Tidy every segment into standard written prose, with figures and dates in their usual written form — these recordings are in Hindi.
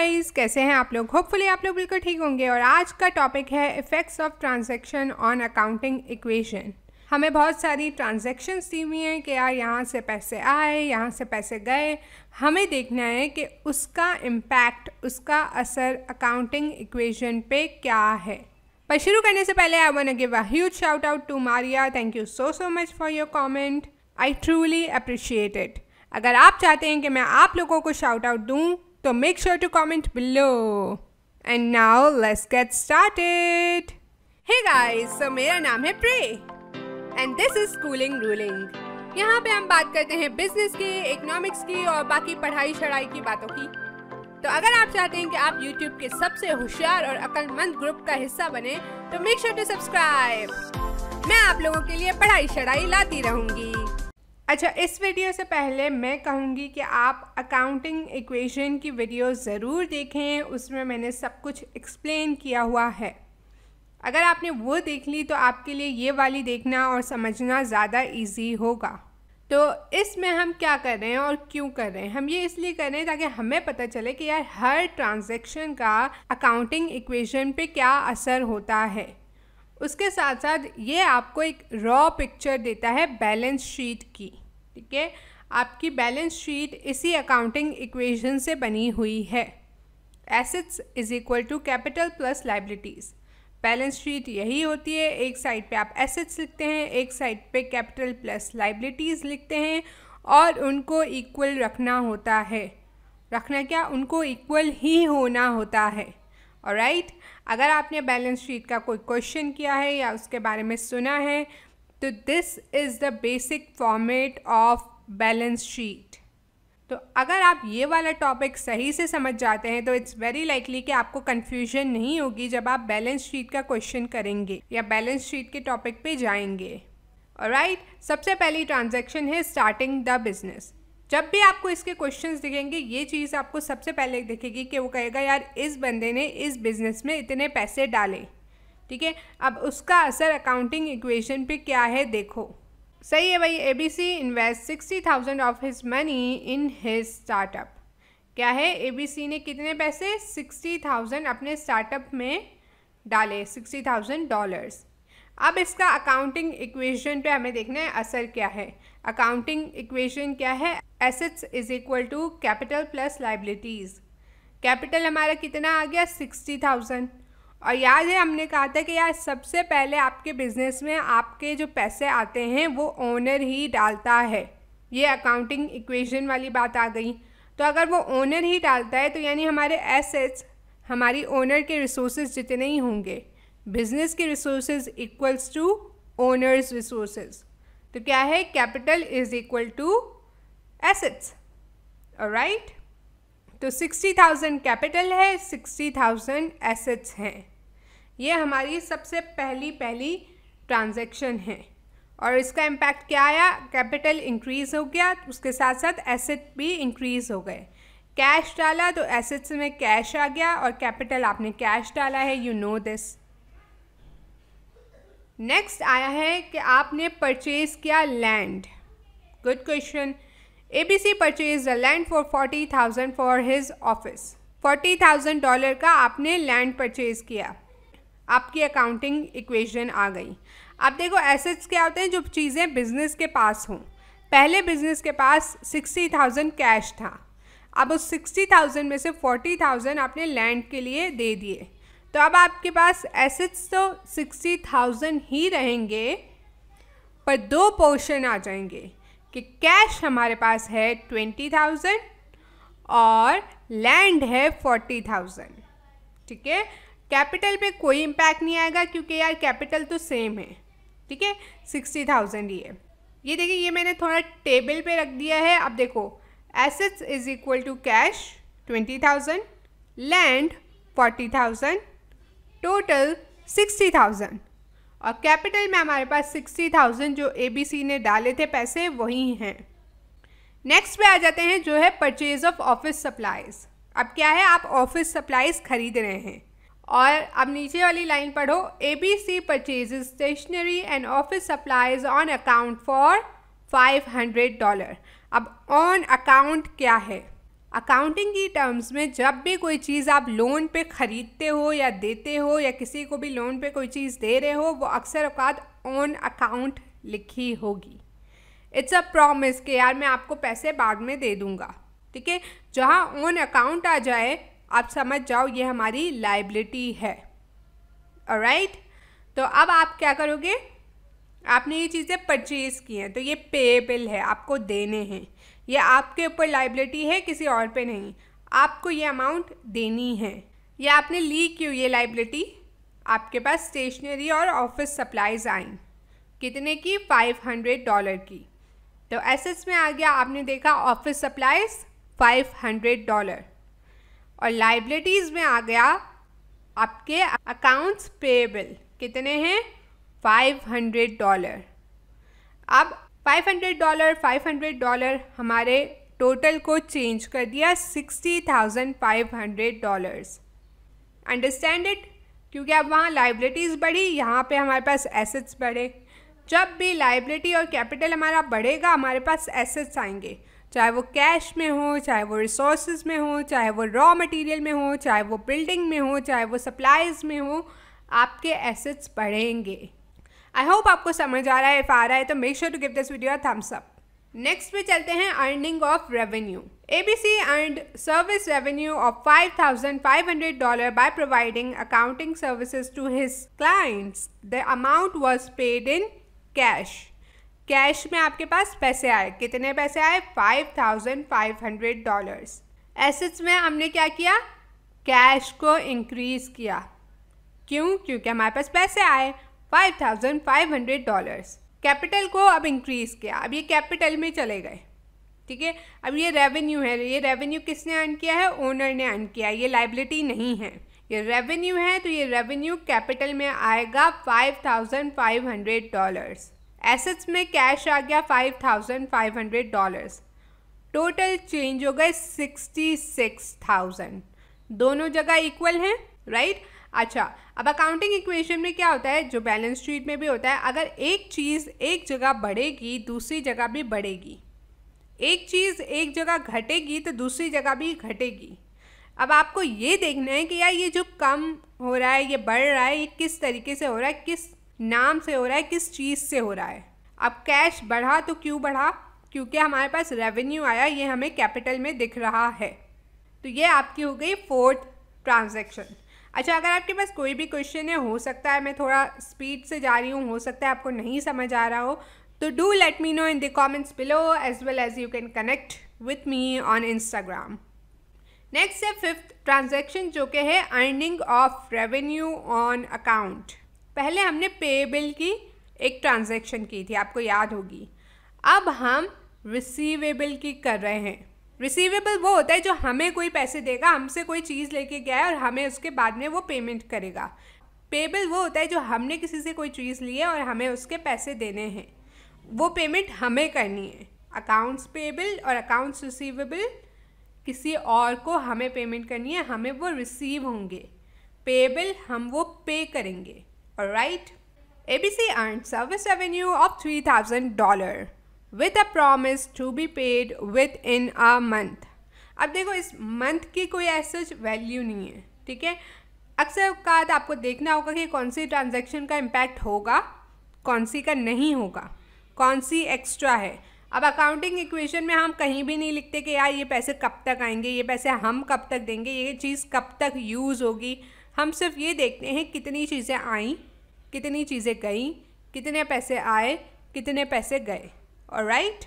गाइस, कैसे हैं आप लोग। होपफुली आप लोग बिल्कुल ठीक होंगे। और आज का टॉपिक है effects of transaction on accounting equation. हमें बहुत सारी ट्रांजैक्शंस दी हुई हैं कि यार यहाँ से पैसे आए, यहाँ से पैसे गए। हमें देखना है कि उसका इम्पैक्ट, उसका असर अकाउंटिंग इक्वेशन पे क्या है। पर शुरू करने से पहले I want to give a huge shout out to Maria. Thank you so much for your comment. I truly appreciate it. अगर आप चाहते हैं कि मैं आप लोगों को शाउट आउट दूँ तो make sure to comment below. And now let's get started. Hey guys, so मेरा नाम है pray and this is Schooling Ruling. यहाँ पे हम बात करते हैं बिजनेस की, इकोनॉमिक्स की और बाकी पढ़ाई शढ़ाई की बातों की। तो अगर आप चाहते हैं कि आप YouTube के सबसे होशियार और अक्लमंद ग्रुप का हिस्सा बने तो make sure to subscribe. मैं आप लोगों के लिए पढ़ाई शढ़ाई लाती रहूँगी। अच्छा, इस वीडियो से पहले मैं कहूँगी कि आप अकाउंटिंग इक्वेशन की वीडियो ज़रूर देखें। उसमें मैंने सब कुछ एक्सप्लेन किया हुआ है। अगर आपने वो देख ली तो आपके लिए ये वाली देखना और समझना ज़्यादा इजी होगा। तो इसमें हम क्या कर रहे हैं और क्यों कर रहे हैं, हम ये इसलिए कर रहे हैं ताकि हमें पता चले कि यार हर ट्रांजैक्शन का अकाउंटिंग इक्वेशन पे क्या असर होता है। उसके साथ साथ ये आपको एक रॉ पिक्चर देता है बैलेंस शीट की। ठीक है, आपकी बैलेंस शीट इसी अकाउंटिंग इक्वेशन से बनी हुई है। Assets is equal to capital plus liabilities. Balance sheet यही होती है। एक साइड पे आप एसेट्स लिखते हैं, एक साइड पे कैपिटल प्लस लाइबिलिटीज़ लिखते हैं और उनको इक्वल रखना होता है। रखना क्या, उनको इक्वल ही होना होता है। ऑलराइट, अगर आपने बैलेंस शीट का कोई क्वेश्चन किया है या उसके बारे में सुना है तो this is the basic format of balance sheet. तो अगर आप ये वाला टॉपिक सही से समझ जाते हैं तो इट्स वेरी लाइकली कि आपको कन्फ्यूजन नहीं होगी जब आप बैलेंस शीट का क्वेश्चन करेंगे या बैलेंस शीट के टॉपिक पे जाएंगे। ऑलराइट, सबसे पहली ट्रांजैक्शन है स्टार्टिंग द बिजनेस। जब भी आपको इसके क्वेश्चंस दिखेंगे ये चीज़ आपको सबसे पहले दिखेगी कि वो कहेगा यार इस बंदे ने इस बिज़नेस में इतने पैसे डाले। ठीक है, अब उसका असर अकाउंटिंग इक्वेशन पे क्या है देखो। सही है भाई, ABC invest 60,000 of his money in his startup. क्या है, ABC ने कितने पैसे 60,000 अपने स्टार्टअप में डाले, $60,000। अब इसका अकाउंटिंग इक्वेशन पे हमें देखना है असर क्या है। अकाउंटिंग इक्वेशन क्या है, assets is equal to capital plus liabilities. Capital हमारा कितना आ गया 60,000। और याद है हमने कहा था कि यार सबसे पहले आपके बिजनेस में आपके जो पैसे आते हैं वो ओनर ही डालता है। ये अकाउंटिंग इक्वेशन वाली बात आ गई। तो अगर वो ओनर ही डालता है तो यानी हमारे एसेट्स हमारी ओनर के रिसोर्सेज जितने ही होंगे। बिजनेस के resources equals to owners resources. तो क्या है, capital is equal to assets. Alright, तो 60,000 कैपिटल है, 60,000 एसेट्स हैं। ये हमारी सबसे पहली ट्रांजैक्शन है। और इसका इम्पैक्ट क्या आया, कैपिटल इंक्रीज़ हो गया, उसके साथ साथ एसेट भी इंक्रीज़ हो गए। कैश डाला तो एसेट्स में कैश आ गया और कैपिटल आपने कैश डाला है, यू नो दिस। नेक्स्ट आया है कि आपने परचेज किया land. Good question. ABC purchase the land for 40,000 for his office. $40,000 का आपने लैंड परचेज किया। आपकी अकाउंटिंग इक्वेशन आ गई। अब देखो एसेट्स क्या होते हैं, जो चीज़ें बिजनेस के पास हों। पहले बिजनेस के पास 60,000 कैश था। अब उस 60,000 में से 40,000 आपने लैंड के लिए दे दिए। तो अब आपके पास एसेट्स तो 60,000 ही रहेंगे, पर दो पोर्शन आ जाएंगे कि कैश हमारे पास है 20,000 और लैंड है 40,000। ठीक है, कैपिटल पे कोई इम्पैक्ट नहीं आएगा क्योंकि यार कैपिटल तो सेम है। ठीक है, 60,000 ही है। ये देखिए, ये मैंने थोड़ा टेबल पे रख दिया है। अब देखो, assets is equal to cash 20,000, land 40,000, total 60,000 और कैपिटल में हमारे पास 60,000 जो ABC ने डाले थे पैसे वही हैं। नेक्स्ट पे आ जाते हैं जो है परचेज ऑफ ऑफिस सप्लाईज। अब क्या है, आप ऑफिस सप्लाईज खरीद रहे हैं और अब नीचे वाली लाइन पढ़ो, ABC purchases stationery and office supplies on account for $500। अब ऑन अकाउंट क्या है, अकाउंटिंग की टर्म्स में जब भी कोई चीज़ आप लोन पे ख़रीदते हो या देते हो या किसी को भी लोन पे कोई चीज़ दे रहे हो, वो अक्सर औकात ऑन अकाउंट लिखी होगी। इट्स अ प्रॉमिस कि यार मैं आपको पैसे बाद में दे दूँगा, ठीक है। जहाँ ऑन अकाउंट आ जाए आप समझ जाओ ये हमारी लायबिलिटी है। ऑलराइट, तो अब आप क्या करोगे, आपने ये चीज़ें परचेज़ की हैं तो ये पेएबल है, आपको देने हैं। ये आपके ऊपर लायबिलिटी है, किसी और पे नहीं। आपको ये अमाउंट देनी है। ये आपने ली क्यों ये लायबिलिटी, आपके पास स्टेशनरी और ऑफिस सप्लाईज आई, कितने की, $500 की। तो एसेट्स में आ गया, आपने देखा ऑफिस सप्लाईज $500, और लायबिलिटीज़ में आ गया आपके अकाउंट्स पेएबल, कितने हैं, $500। अब $500 हमारे टोटल को चेंज कर दिया $60,500। अंडरस्टैंड इट, क्योंकि अब वहाँ लायबिलिटीज़ बढ़ी, यहाँ पे हमारे पास एसेट्स बढ़े। जब भी लायबिलिटी और कैपिटल हमारा बढ़ेगा हमारे पास एसेट्स आएंगे, चाहे वो कैश में हो, चाहे वो रिसोर्सेज में हो, चाहे वो रॉ मटेरियल में हो, चाहे वो बिल्डिंग में हो, चाहे वो सप्लाईज में हो, आपके एसेट्स बढ़ेंगे। आई होप आपको समझ आ रहा है। इफ आ रहा है तो make sure to give this video a thumbs up. Next पे चलते हैं earning of revenue. ABC earned service revenue of $5,500 by providing accounting services to his clients. The amount was paid in cash. Cash में आपके पास पैसे आए, कितने पैसे आए, $5,500। एसेट्स में हमने क्या किया, कैश को इंक्रीज किया, क्यों, क्योंकि हमारे पास पैसे आए $5,500। कैपिटल को अब इंक्रीज किया, अब ये कैपिटल में चले गए, ठीक है। अब ये रेवेन्यू है, ये रेवेन्यू किसने अर्न किया है, ओनर ने अर्न किया, ये लायबिलिटी नहीं है, ये रेवेन्यू है। तो ये रेवेन्यू कैपिटल में आएगा $5,500। एसेट्स में कैश आ गया $5,500, टोटल चेंज हो गए 66,000, दोनों जगह इक्वल हैं, राइट। अच्छा, अब अकाउंटिंग इक्वेशन में क्या होता है, जो बैलेंस शीट में भी होता है, अगर एक चीज़ एक जगह बढ़ेगी दूसरी जगह भी बढ़ेगी, एक चीज़ एक जगह घटेगी तो दूसरी जगह भी घटेगी। अब आपको ये देखना है कि यार ये जो कम हो रहा है, ये बढ़ रहा है, ये किस तरीके से हो रहा है, किस नाम से हो रहा है, किस चीज़ से हो रहा है। अब कैश बढ़ा तो क्यों बढ़ा, क्योंकि हमारे पास रेवेन्यू आया, ये हमें कैपिटल में दिख रहा है। तो ये आपकी हो गई फोर्थ ट्रांजैक्शन। अच्छा, अगर आपके पास कोई भी क्वेश्चन है, हो सकता है मैं थोड़ा स्पीड से जा रही हूँ, हो सकता है आपको नहीं समझ आ रहा हो, तो do let me know in the comments below, as well as you can connect with me on Instagram. Next है फिफ्थ ट्रांजैक्शन, जो कि है earning of revenue on account. पहले हमने पेएबल की एक ट्रांजैक्शन की थी, आपको याद होगी। अब हम रिसीवेबल की कर रहे हैं। रिसीवेबल वो होता है जो हमें कोई पैसे देगा, हमसे कोई चीज़ लेके गया है और हमें उसके बाद में वो पेमेंट करेगा। पेएबल वो होता है जो हमने किसी से कोई चीज़ ली है और हमें उसके पैसे देने हैं, वो पेमेंट हमें करनी है। अकाउंट्स पेएबल और अकाउंट्स रिसीवेबल किसी और को हमें पेमेंट करनी है, हमें वो रिसीव होंगे। पेएबल हम वो पे करेंगे, alright. ABC earned service revenue of $3,000 with a promise to be paid within a month. अब देखो, इस मंथ की कोई ऐसा वैल्यू नहीं है, ठीक है। अक्सर औकात आपको देखना होगा कि कौन सी ट्रांजैक्शन का इम्पैक्ट होगा, कौन सी का नहीं होगा, कौन सी एक्स्ट्रा है। अब अकाउंटिंग इक्वेशन में हम कहीं भी नहीं लिखते कि यार ये पैसे कब तक आएंगे, ये पैसे हम कब तक देंगे, ये चीज़ कब तक यूज़ होगी। हम सिर्फ ये देखते हैं कितनी चीज़ें आईं, कितनी चीज़ें गईं, कितने पैसे आए, कितने पैसे गए, ऑलराइट।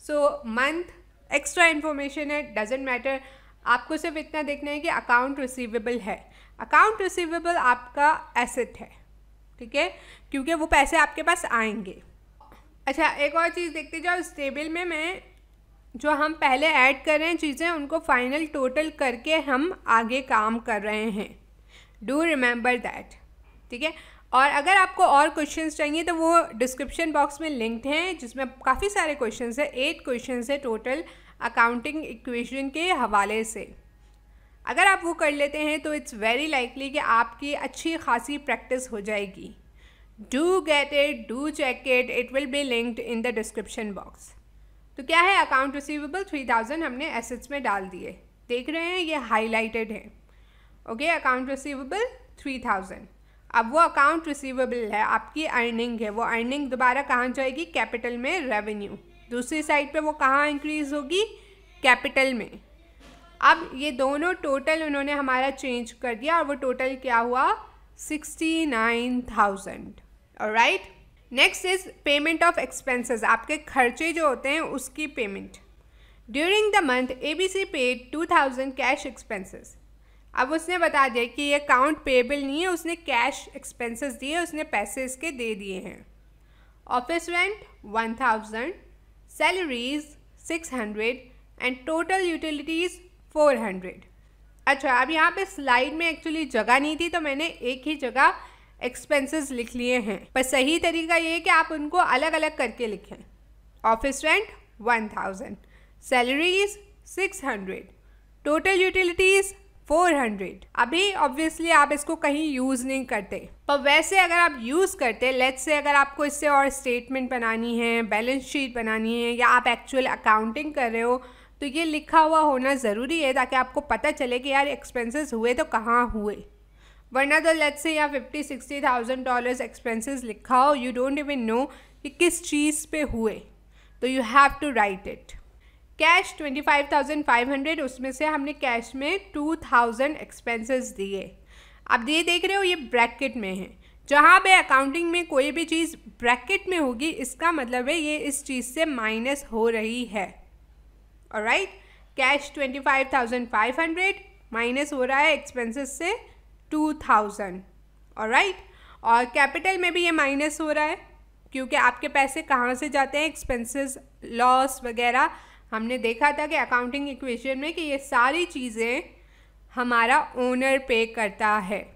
सो मंथ एक्स्ट्रा इन्फॉर्मेशन है, डजेंट मैटर। आपको सिर्फ इतना देखना है कि अकाउंट रिसीवेबल है। अकाउंट रिसीवेबल आपका एसेट है, ठीक है, क्योंकि वो पैसे आपके पास आएंगे। अच्छा, एक और चीज़ देखते जाओ, इस टेबल में मैं जो हम पहले ऐड कर रहे हैं चीज़ें, उनको फाइनल टोटल करके हम आगे काम कर रहे हैं। डू रिमेंबर दैट, ठीक है। और अगर आपको और क्वेश्चंस चाहिए तो वो डिस्क्रिप्शन बॉक्स में लिंक्ड हैं, जिसमें काफ़ी सारे क्वेश्चंस हैं, 8 क्वेश्चंस है टोटल अकाउंटिंग इक्वेशन के हवाले से। अगर आप वो कर लेते हैं तो इट्स वेरी लाइकली कि आपकी अच्छी खासी प्रैक्टिस हो जाएगी। Do get it, do check it, it will be linked in the description box. तो क्या है, अकाउंट रिसीवेबल 3000 हमने एसेट्स में डाल दिए, देख रहे हैं ये हाईलाइटेड है। Okay, account receivable 3000। अब वो अकाउंट रिसीवेबल है, आपकी अर्निंग है, वो अर्निंग दोबारा कहाँ जाएगी, कैपिटल में, रेवेन्यू। दूसरी साइड पे वो कहाँ इंक्रीज होगी, कैपिटल में। अब ये दोनों टोटल उन्होंने हमारा चेंज कर दिया और वो टोटल क्या हुआ, 69,000। Alright, next is payment of expenses, आपके खर्चे जो होते हैं उसकी payment. During the month ABC paid 2000 cash expenses. अब उसने बता दिया कि ये अकाउंट पेबल नहीं है, उसने कैश एक्सपेंसेस दिए, उसने पैसे इसके दे दिए हैं। Office rent 1000, salaries 600 and total utilities 400। अच्छा, अब यहाँ पे स्लाइड में एक्चुअली जगह नहीं थी तो मैंने एक ही जगह एक्सपेंसेस लिख लिए हैं, पर सही तरीका ये है कि आप उनको अलग अलग करके लिखें। Office rent 1000, salaries 600, total utilities 400। अभी ऑब्वियसली आप इसको कहीं यूज़ नहीं करते, पर वैसे अगर आप यूज़ करते, लेट्स से अगर आपको इससे और स्टेटमेंट बनानी है, बैलेंस शीट बनानी है, या आप एक्चुअल अकाउंटिंग कर रहे हो, तो ये लिखा हुआ होना ज़रूरी है ताकि आपको पता चले कि यार एक्सपेंसेस हुए तो कहाँ हुए। वरना तो लेट्स से यहाँ $50,000-60,000 एक्सपेंसेस लिखा हो, यू डोंट इवन नो कि किस चीज़ पे हुए, तो you have to write it. Cash 25,500, उसमें से हमने कैश में 2,000 एक्सपेंसेस दिए। अब ये देख रहे हो ये ब्रैकेट में है, जहाँ पे अकाउंटिंग में कोई भी चीज़ ब्रैकेट में होगी इसका मतलब है ये इस चीज़ से माइनस हो रही है। ऑलराइट, कैश 25,500 माइनस हो रहा है एक्सपेंसेस से 2,000। ऑलराइट, और कैपिटल में भी ये माइनस हो रहा है क्योंकि आपके पैसे कहाँ से जाते हैं, एक्सपेंसेस, लॉस वगैरह। हमने देखा था कि अकाउंटिंग इक्वेशन में कि ये सारी चीज़ें हमारा ओनर पे करता है।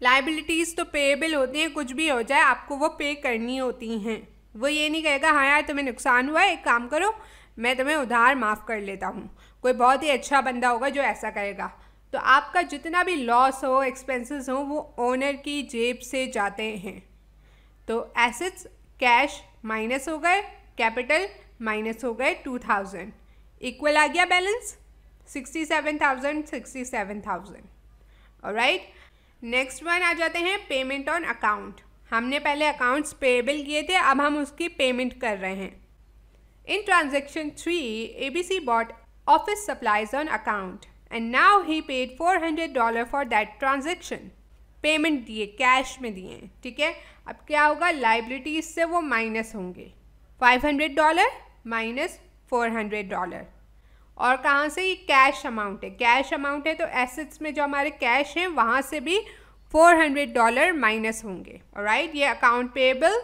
लाइबिलिटीज़ तो पेएबल होती हैं, कुछ भी हो जाए आपको वो पे करनी होती हैं। वो ये नहीं कहेगा हाँ यार तुम्हें नुकसान हुआ है, एक काम करो मैं तुम्हें उधार माफ़ कर लेता हूँ। कोई बहुत ही अच्छा बंदा होगा जो ऐसा करेगा। तो आपका जितना भी लॉस हो, एक्सपेंसेस हो, वो ओनर की जेब से जाते हैं। तो एसेट्स कैश माइनस हो गए, कैपिटल माइनस हो गए 2,000, इक्वल आ गया बैलेंस 67,000। ऑलराइट, नेक्स्ट वन आ जाते हैं पेमेंट ऑन अकाउंट। हमने पहले अकाउंट्स पेएबल किए थे, अब हम उसकी पेमेंट कर रहे हैं। In transaction 3 ABC bought office supplies on account and now he paid $400 for that transaction. Payment दिए, कैश में दिए, ठीक है। अब क्या होगा, लाइबिलिटीज से वो माइनस होंगे, $500 माइनस $400। और कहाँ से, ये कैश अमाउंट है, कैश अमाउंट है तो एसेट्स में जो हमारे कैश हैं वहाँ से भी $400 माइनस होंगे। ऑलराइट, ये अकाउंट पेएबल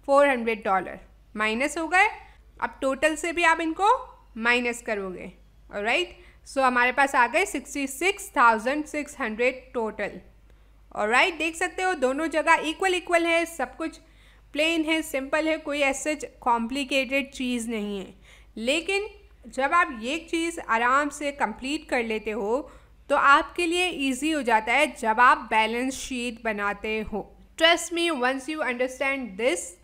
$400 माइनस हो गए। अब टोटल से भी आप इनको माइनस करोगे। ऑलराइट, सो हमारे पास आ गए 66,600 टोटल। ऑलराइट, देख सकते हो दोनों जगह इक्वल है, सब कुछ प्लेन है, सिंपल है, कोई ऐसे कॉम्प्लिकेटेड चीज़ नहीं है। लेकिन जब आप ये चीज़ आराम से कंप्लीट कर लेते हो तो आपके लिए इजी हो जाता है जब आप बैलेंस शीट बनाते हो। Trust me, once you understand this,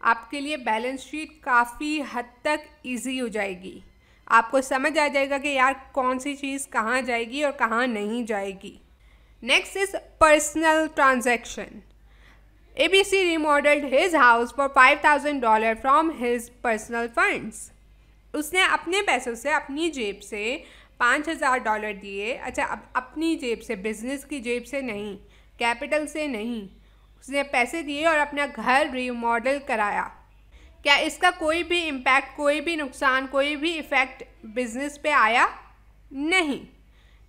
आपके लिए बैलेंस शीट काफ़ी हद तक इजी हो जाएगी। आपको समझ आ जाएगा कि यार कौन सी चीज़ कहाँ जाएगी और कहाँ नहीं जाएगी। Next is personal transaction. ABC remodeled his house for $5,000 from his personal funds. उसने अपने पैसों से, अपनी जेब से $5,000 दिए। अच्छा, अब अपनी जेब से, बिजनेस की जेब से नहीं, कैपिटल से नहीं, उसने पैसे दिए और अपना घर रिमॉडल कराया। क्या इसका कोई भी इम्पैक्ट, कोई भी नुकसान, कोई भी इफ़ेक्ट बिजनेस पे आया? नहीं।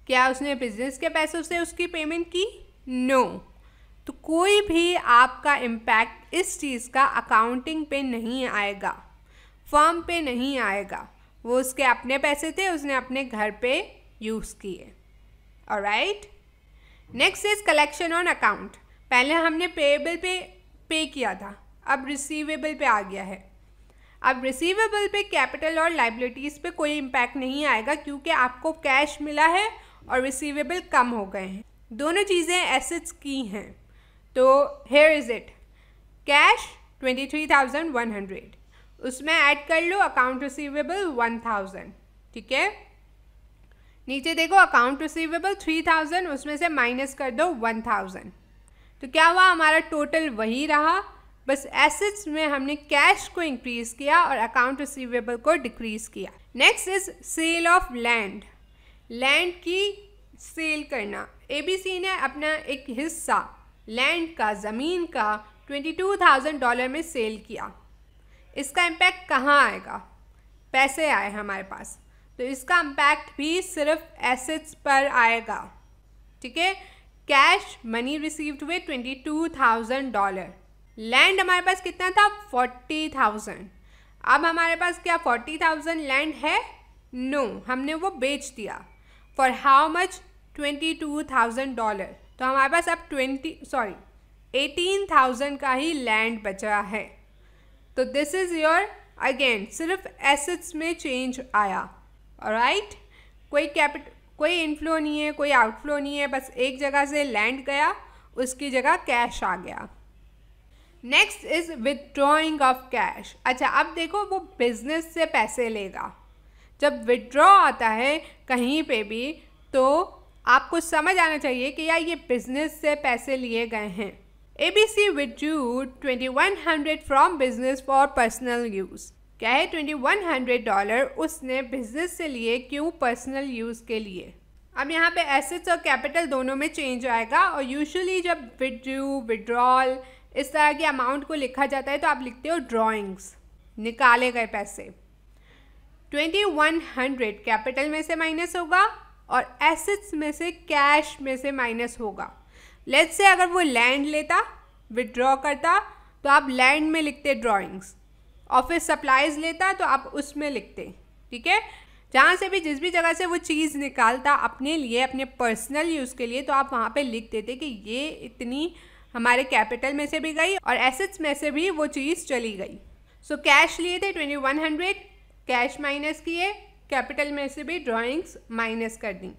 क्या उसने बिजनेस के पैसों से उसकी पेमेंट की? नो। तो कोई भी आपका इम्पैक्ट इस चीज़ का अकाउंटिंग पे नहीं आएगा, फर्म पे नहीं आएगा। वो उसके अपने पैसे थे, उसने अपने घर पे यूज़ किए। Alright, next is collection on account. पहले हमने पेएबल पे पे किया था, अब रिसीवेबल पे आ गया है। अब रिसीवेबल पे कैपिटल और लाइबिलिटीज़ पे कोई इम्पैक्ट नहीं आएगा क्योंकि आपको कैश मिला है और रिसीवेबल कम हो गए हैं। दोनों चीज़ें एसेट्स की हैं। तो हेयर इज़ इट, कैश 23,100, उसमें ऐड कर लो अकाउंट रिसीवेबल 1000, ठीक है। नीचे देखो अकाउंट रिसीवेबल 3000, उसमें से माइनस कर दो 1000, तो क्या हुआ, हमारा टोटल वही रहा, बस एसेट्स में हमने कैश को इंक्रीज किया और अकाउंट रिसीवेबल को डिक्रीज किया। Next is sale of land, land की सेल करना। एबीसी ने अपना एक हिस्सा लैंड का, ज़मीन का $22,000 में सेल किया। इसका इम्पैक्ट कहाँ आएगा, पैसे आए हमारे पास, तो इसका इम्पैक्ट भी सिर्फ एसेट्स पर आएगा, ठीक है। कैश मनी रिसीव्ड हुए $22,000, लैंड हमारे पास कितना था 40,000। अब हमारे पास क्या 40,000 लैंड है, नो, हमने वो बेच दिया। फॉर हाउ मच, $22,000, तो हमारे पास अब 18,000 का ही लैंड बचा है। तो दिस इज़ योर, अगेन सिर्फ एसेट्स में चेंज आया, ऑलराइट। कोई इनफ्लो नहीं है, कोई आउटफ्लो नहीं है, बस एक जगह से लैंड गया, उसकी जगह कैश आ गया। Next is withdrawing of cash. अच्छा, अब देखो वो बिजनेस से पैसे लेगा। जब विदड्रॉ आता है कहीं पे भी, तो आपको समझ आना चाहिए कि यार ये बिजनेस से पैसे लिए गए हैं। ABC withdrew $2,100 from business for personal use. क्या है, $2,100 उसने बिजनेस से लिए, क्यों, पर्सनल यूज़ के लिए। अब यहाँ पे एसेट्स और कैपिटल दोनों में चेंज आएगा, और यूजुअली जब विदड्रू, विड्रॉल इस तरह के अमाउंट को लिखा जाता है तो आप लिखते हो ड्रॉइंग्स, निकाले गए पैसे। 2100 कैपिटल में से माइनस होगा और एसेट्स में से, कैश में से माइनस होगा। लेट्स से अगर वो लैंड लेता, विड्रॉ करता, तो आप लैंड में लिखते ड्रॉइंग्स। ऑफिस सप्लाईज लेता तो आप उसमें लिखते, ठीक है। जहाँ से भी, जिस भी जगह से वो चीज़ निकालता अपने लिए, अपने पर्सनल यूज़ के लिए, तो आप वहाँ पे लिख देते कि ये इतनी हमारे कैपिटल में से भी गई और एसेट्स में से भी वो चीज़ चली गई। सो कैश लिए थे 2100, कैश माइनस किए, कैपिटल में से भी ड्राइंग्स माइनस कर दी,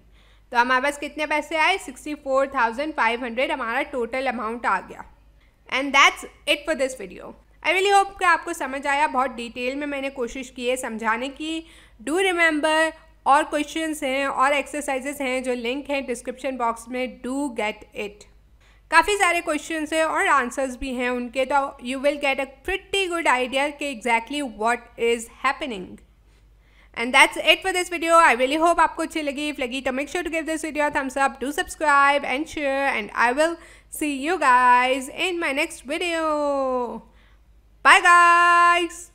तो हमारे पास कितने पैसे आए, 64,500 हमारा टोटल अमाउंट आ गया। And that's it for this video. I really hope कि आपको समझ आया। बहुत डिटेल में मैंने कोशिश की है समझाने की। डू रिमेंबर, और क्वेश्चंस हैं और एक्सरसाइजेस हैं जो लिंक हैं डिस्क्रिप्शन बॉक्स में, डू गेट इट। काफ़ी सारे क्वेश्चंस हैं और आंसर्स भी हैं उनके, तो you will get a pretty good idea कि exactly what is happening. And that's it for this video. I really hope आपको अच्छी लगी। इफ लगी तो make sure to give this video thumbs up, do subscribe and share, and I will see you guys in my next video. Bye guys.